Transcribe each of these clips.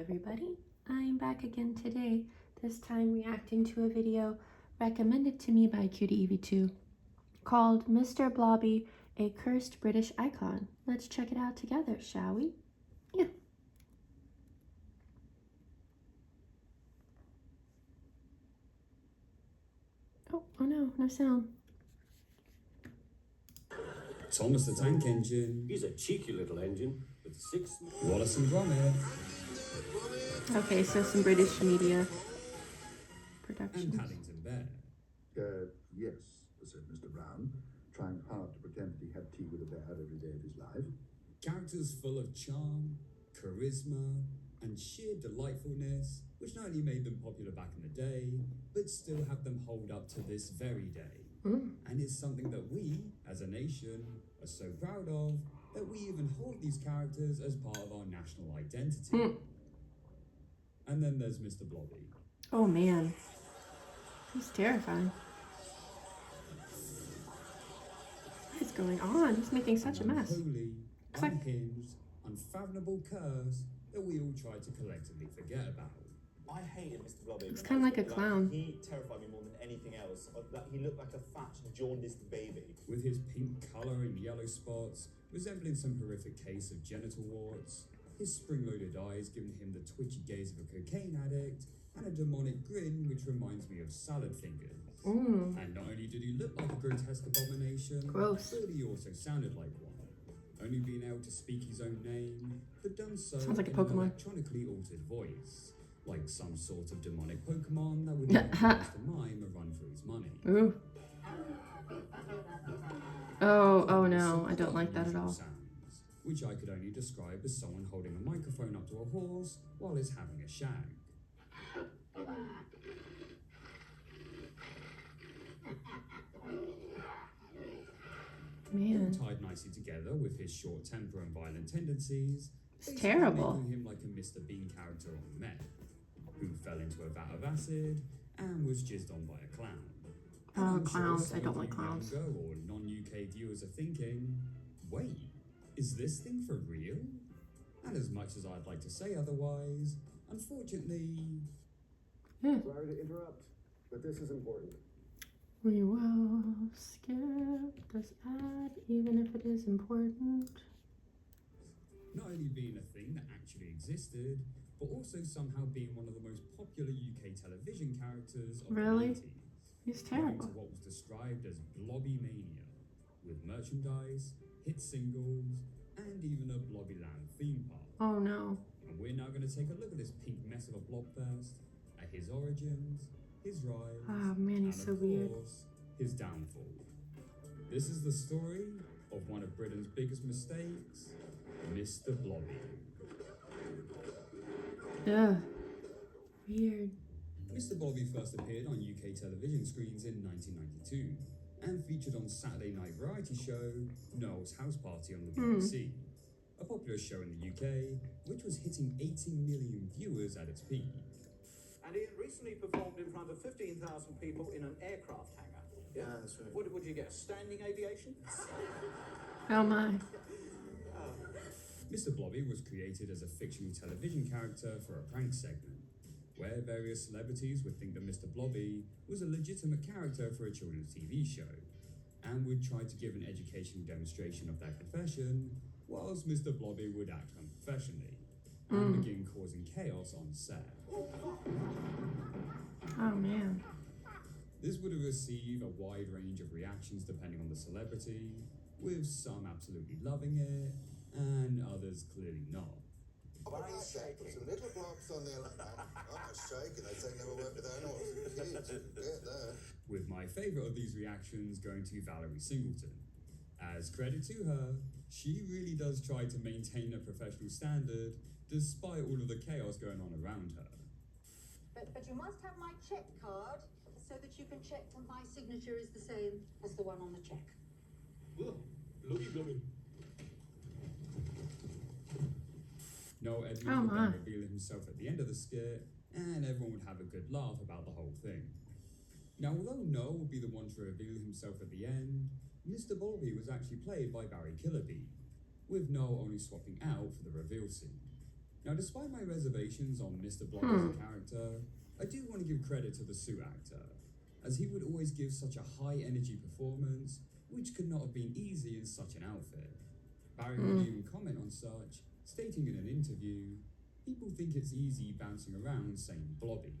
everybody, I'm back again today, this time reacting to a video recommended to me by CutieEV2 called Mr. Blobby, a Cursed British Icon. Let's check it out together, shall we? Yeah. Oh no, no sound. Thomas the Tank Engine. He's a cheeky little engine with 6... Wallace and Gromit. Okay, so some British media productions. And Paddington Bear. Yes, said Mr. Brown, trying hard to pretend that he had tea with a bear every day of his life. Characters full of charm, charisma, and sheer delightfulness, which not only made them popular back in the day, but still have them hold up to this very day. And is something that we, as a nation, are so proud of, that we even hold these characters as part of our national identity. And then there's Mr. Blobby. Oh man, he's terrifying. What is going on? He's making such a mess. Unholy, unhinged, unfathomable curse that we all try to collectively forget about. I hated Mr. Blobby. It's kind of like a clown. He terrified me more than anything else. He looked like a fat, jaundiced baby. With his pink colour and yellow spots, resembling some horrific case of genital warts, his spring-loaded eyes giving him the twitchy gaze of a cocaine addict, and a demonic grin which reminds me of salad fingers. And not only did he look like a grotesque abomination, Gross. but he also sounded like one. Only being able to speak his own name, but done so Sounds like a in Pokemon. an electronically altered voice, like some sort of demonic Pokemon that would give Mr. Mime a run for his money. Ooh. Oh no, I don't like that at all. Sounds, which I could only describe as someone holding a microphone up to a horse while it's having a shag. Man. All tied nicely together with his short temper and violent tendencies, It's terrible. making him like a Mr. Bean character on meth, who fell into a vat of acid and was jizzed on by a clown. Oh, I'm clowns. Sure I don't some like of you clowns. younger or non-UK viewers are thinking, wait, is this thing for real? And as much as I'd like to say otherwise, unfortunately... Sorry to interrupt, but this is important. We will skip this ad, even if it is important. Not only being a thing that actually existed, but also somehow being one of the most popular UK television characters of Really? the 90s. He's Leading terrible. to what was described as Blobby Mania, with merchandise, hit singles, and even a Blobbyland theme park. Oh no. And we're now going to take a look at this pink mess of a blobfest, at his origins, his rise, Oh man, he's and so of weird. course, his downfall. This is the story of one of Britain's biggest mistakes, Mr. Blobby. Ugh. Weird. Mr. Blobby first appeared on UK television screens in 1992 and featured on Saturday night variety show Noel's House Party on the BBC, a popular show in the UK which was hitting 18 million viewers at its peak. And he had recently performed in front of 15,000 people in an aircraft hangar. Yeah, that's right. What would you get, a standing aviation? Oh my. Mr. Blobby was created as a fictional television character for a prank segment, where various celebrities would think that Mr. Blobby was a legitimate character for a children's TV show, and would try to give an educational demonstration of their profession, whilst Mr. Blobby would act unprofessionally, and begin causing chaos on set. Oh man. This would have received a wide range of reactions depending on the celebrity, with some absolutely loving it, and others clearly not. Put some little blocks on there like that. I'm not shaking. They say never work with animals. Kids, get there. With my favourite of these reactions going to Valerie Singleton. As credit to her, she really does try to maintain a professional standard despite all of the chaos going on around her. But you must have my check card so that you can check that my signature is the same as the one on the check. Noel Edmonds Oh would my. then reveal himself at the end of the skit, and everyone would have a good laugh about the whole thing. Now, although Noel would be the one to reveal himself at the end, Mr. Blobby was actually played by Barry Killerby, with Noel only swapping out for the reveal scene. Now, despite my reservations on Mr. Blobby as a character, I do want to give credit to the suit actor, as he would always give such a high-energy performance, which could not have been easy in such an outfit. Barry would even comment on such, stating in an interview, "People think it's easy bouncing around saying Blobby,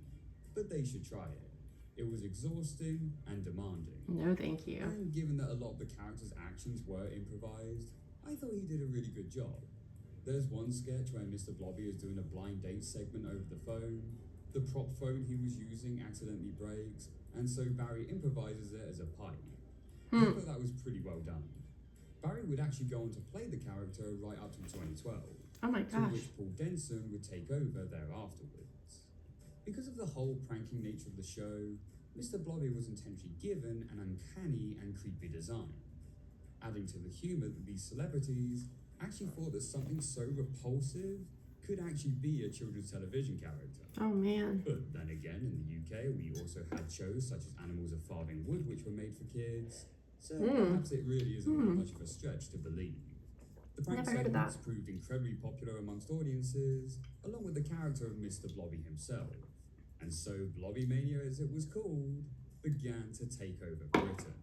but they should try it. It was exhausting and demanding." No, thank you. And given that a lot of the character's actions were improvised, I thought he did a really good job. There's one sketch where Mr. Blobby is doing a blind date segment over the phone. The prop phone he was using accidentally breaks, and so Barry improvises it as a pipe. I thought that was pretty well done. Barry would actually go on to play the character right up to 2012, Oh my to gosh. which Paul Denson would take over thereafterwards. Because of the whole pranking nature of the show, Mr. Blobby was intentionally given an uncanny and creepy design, adding to the humour that these celebrities actually thought that something so repulsive could actually be a children's television character. Oh man. But then again, in the UK, we also had shows such as Animals of Farthing Wood, which were made for kids, so perhaps it really isn't that much of a stretch to believe. The prank Never heard of that. segments proved incredibly popular amongst audiences, along with the character of Mr. Blobby himself. And so Blobby Mania, as it was called, began to take over Britain.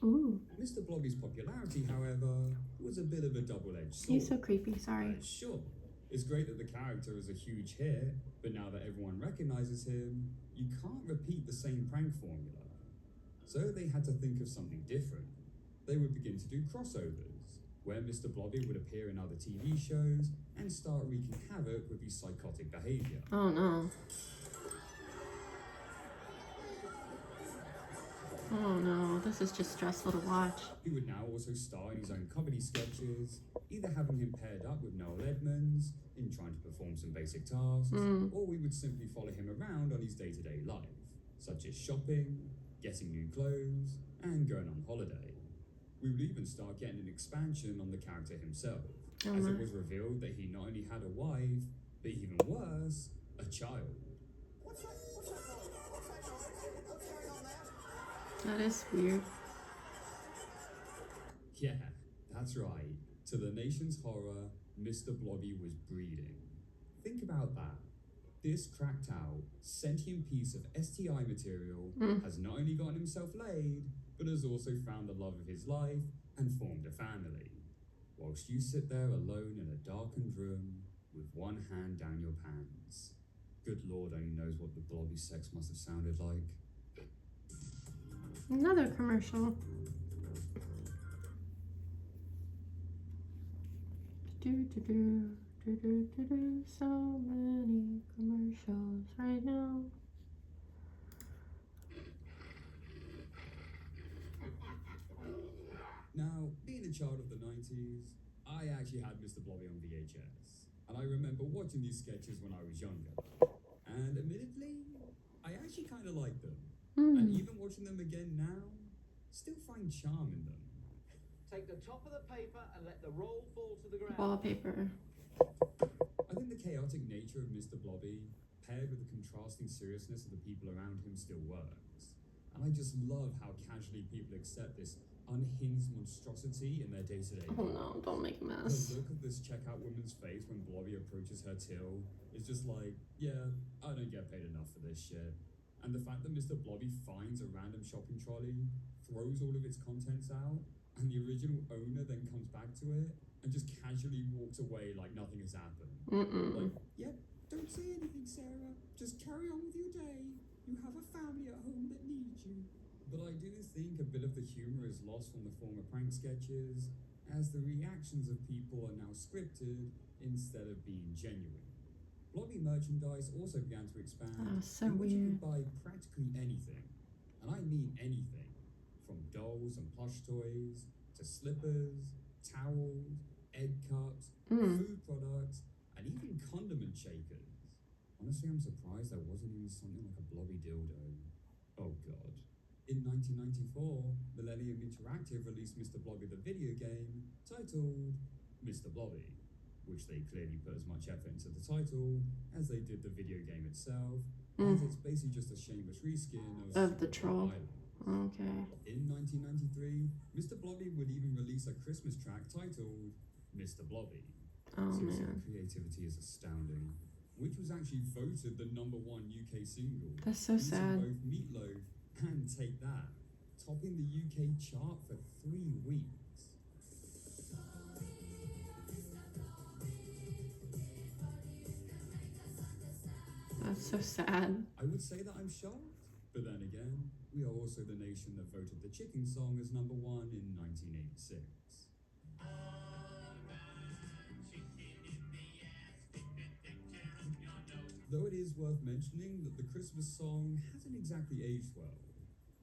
Ooh, Mr. Blobby's popularity, however, was a bit of a double-edged sword. he's so creepy. Sorry. Sure, it's great that the character is a huge hit, but now that everyone recognizes him, you can't repeat the same prank formula. So they had to think of something different. They would begin to do crossovers, where Mr. Blobby would appear in other TV shows and start wreaking havoc with his psychotic behavior. Oh no. Oh no, this is just stressful to watch. He would now also star in his own comedy sketches, either having him paired up with Noel Edmonds in trying to perform some basic tasks, or we would simply follow him around on his day-to-day life, such as shopping, getting new clothes, and going on holiday. We would even start getting an expansion on the character himself, as it was revealed that he not only had a wife, but even worse, a child. That is weird. Yeah, that's right. To the nation's horror, Mr. Blobby was breeding. Think about that. This cracked out, sentient piece of STI material has not only gotten himself laid, but has also found the love of his life and formed a family. Whilst you sit there alone in a darkened room with one hand down your pants. Good Lord only knows what the Blobby sex must have sounded like. Another commercial. So many commercials right now. Now, being a child of the 90s, I actually had Mr. Blobby on VHS, and I remember watching these sketches when I was younger. And admittedly, I actually kind of liked them. And even watching them again now, still find charm in them. Take the top of the paper and let the roll fall to the ground. Wallpaper. I think the chaotic nature of Mr. Blobby, paired with the contrasting seriousness of the people around him, still works. And I just love how casually people accept this unhinged monstrosity in their day-to-day Oh life. no, don't make a The mess. look of this checkout woman's face when Blobby approaches her till is just like, yeah, I don't get paid enough for this shit. And the fact that Mr. Blobby finds a random shopping trolley, throws all of its contents out, and the original owner then comes back to it and just casually walks away like nothing has happened. Like, yep, don't say anything, Sarah. Just carry on with your day. You have a family at home that needs you. But I do think a bit of the humour is lost from the former prank sketches, as the reactions of people are now scripted instead of being genuine. Blobby merchandise also began to expand, Oh, so in which you weird. could buy practically anything, and I mean anything, from dolls and plush toys, to slippers, towels, egg cups, food products, and even condiment shakers. Honestly, I'm surprised there wasn't even something like a Blobby dildo. Oh god. In 1994, Millennium Interactive released Mr. Blobby the video game, titled Mr. Blobby, which they clearly put as much effort into the title as they did the video game itself, as it's basically just a shameless reskin Of the Super troll. Island. Okay. In 1993, Mr. Blobby would even release a Christmas track titled Mr. Blobby, Oh, Seriously, man. the creativity is astounding. Which was actually voted the #1 UK single. That's so beating sad. both Meatloaf and Take That, topping the UK chart for 3 weeks. That's so sad. I would say that I'm shocked, but then again, we are also the nation that voted the Chicken Song as #1 in 1986. Though it is worth mentioning that the Christmas song hasn't exactly aged well,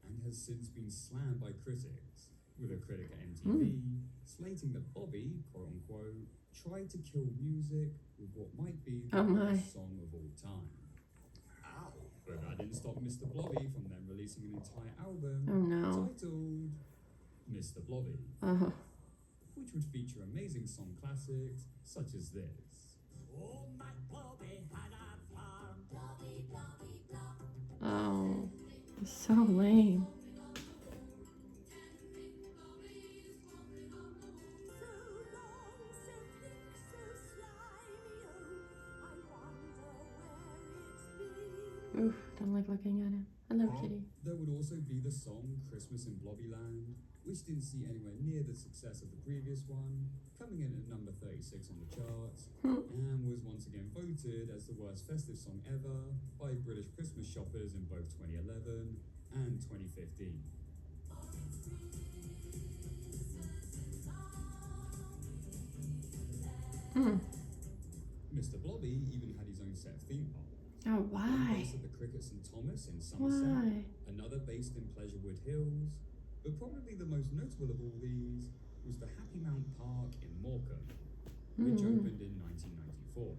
and has since been slammed by critics, with a critic at MTV slating that Blobby, quote unquote, tried to kill music with what might be the worst song of all time. Ow. But that didn't stop Mr. Blobby from then releasing an entire album titled Mr. Blobby, which would feature amazing song classics such as this. Oh, my Blobby had a farm. Blobby, Blobby, Blob. Oh, it's so lame. Oof, don't like looking at him. I love Kitty. There would also be the song Christmas in Blobbyland, which didn't see anywhere near the success of the previous one, coming in at number 36 on the charts, and was once again voted as the worst festive song ever by British Christmas shoppers in both 2011 and 2015. Mr. Blobby even had his own set of theme parks. Oh, One why? based at the Cricket St Thomas in Somerset, Why? another based in Pleasurewood Hills, but probably the most notable of all these was the Happy Mount Park in Morecambe, which opened in 1994,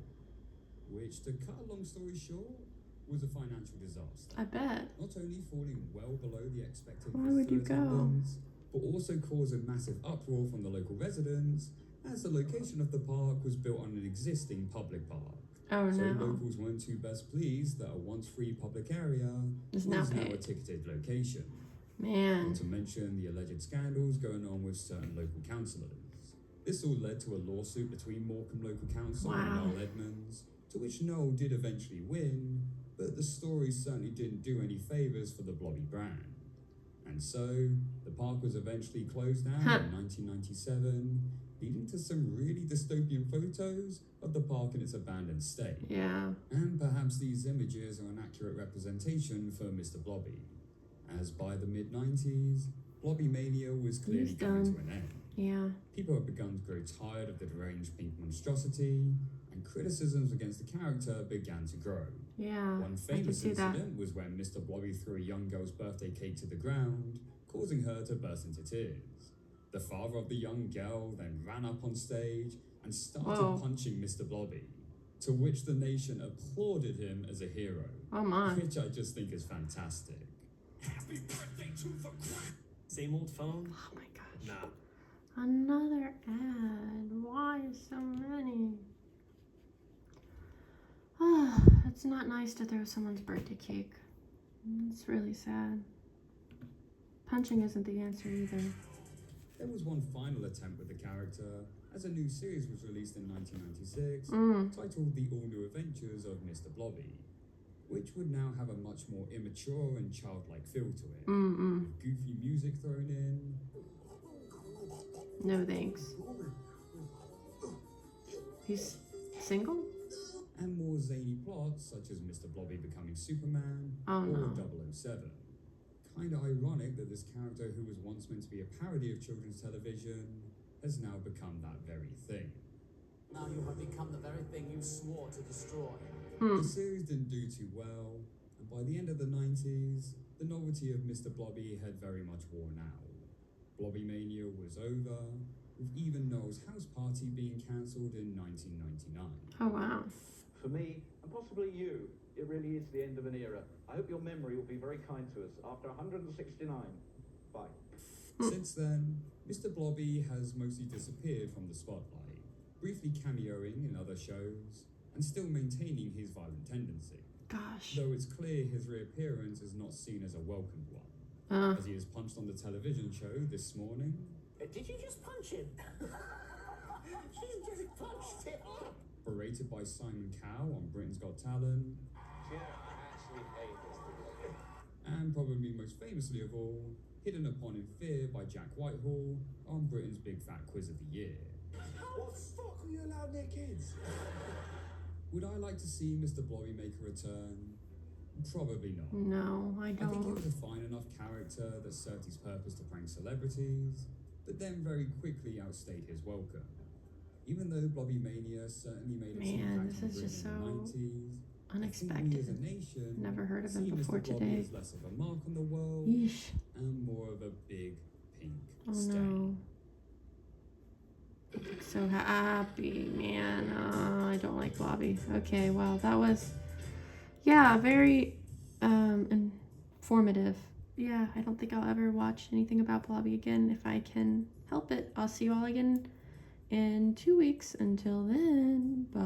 which, to cut a long story short, was a financial disaster. I bet. Not only falling well below the expected Why would you visitor go? attendance, but also causing massive uproar from the local residents, as the location of the park was built on an existing public park. Oh, So no. locals weren't too best pleased that a once free public area It's was now now a paid. ticketed location. Man. Not to mention the alleged scandals going on with certain local councillors. This all led to a lawsuit between Morecambe Local Council and Wow. Noel Edmonds, to which Noel did eventually win, but the story certainly didn't do any favours for the Blobby brand. And so, the park was eventually closed down in 1997, leading to some really dystopian photos of the park in its abandoned state. Yeah. And perhaps these images are an accurate representation for Mr. Blobby, as by the mid-90s, Blobby mania was clearly He's coming done. to an end. Yeah. People had begun to grow tired of the deranged pink monstrosity, and criticisms against the character began to grow. Yeah. One I can famous see that. incident was when Mr. Blobby threw a young girl's birthday cake to the ground, causing her to burst into tears. The father of the young girl then ran up on stage and started punching Mr. Blobby, to which the nation applauded him as a hero, Oh, my. which I just think is fantastic. Happy birthday to the grand. Same old phone? Oh, my gosh. Nah. Another ad. Why so many? Ah, it's not nice to throw someone's birthday cake. It's really sad. Punching isn't the answer either. There was one final attempt with the character, as a new series was released in 1996, titled The All-New Adventures of Mr. Blobby, which would now have a much more immature and childlike feel to it, with goofy music thrown in. No thanks. He's single? And more zany plots, such as Mr. Blobby becoming Superman Oh, or no. 007. Kinda ironic that this character, who was once meant to be a parody of children's television, has now become that very thing. Now you have become the very thing you swore to destroy. The series didn't do too well, and by the end of the 90s, the novelty of Mr. Blobby had very much worn out. Blobby Mania was over, with even Noel's house party being cancelled in 1999. Oh, wow. For me, and possibly you, it really is the end of an era. I hope your memory will be very kind to us after 169. Bye. Since then, Mr. Blobby has mostly disappeared from the spotlight, briefly cameoing in other shows, and still maintaining his violent tendency. Gosh. Though it's clear his reappearance is not seen as a welcomed one, as he is punched on the television show this morning. Did you just punch him? She's getting Berated by Simon Cowell on Britain's Got Talent. And probably most famously of all, hidden upon in fear by Jack Whitehall on Britain's Big Fat Quiz of the Year. What the fuck are you allowed near kids? Would I like to see Mr. Blobby make a return? Probably not. No, I I think he don't. was a fine enough character that served his purpose to prank celebrities, but then very quickly outstayed his welcome. Even though Blobby Mania certainly made its Man, impact this on is Britain just in the so 90s, I think we unexpected. as a nation Never heard of him see before Mr. Blobby today. as less of a mark on the world Yeesh. and more of a big pink Oh stain. no. So happy, man. I don't like Blobby. Okay, well, that was, yeah, very informative. Yeah, I don't think I'll ever watch anything about Blobby again if I can help it. I'll see you all again in 2 weeks. Until then, bye.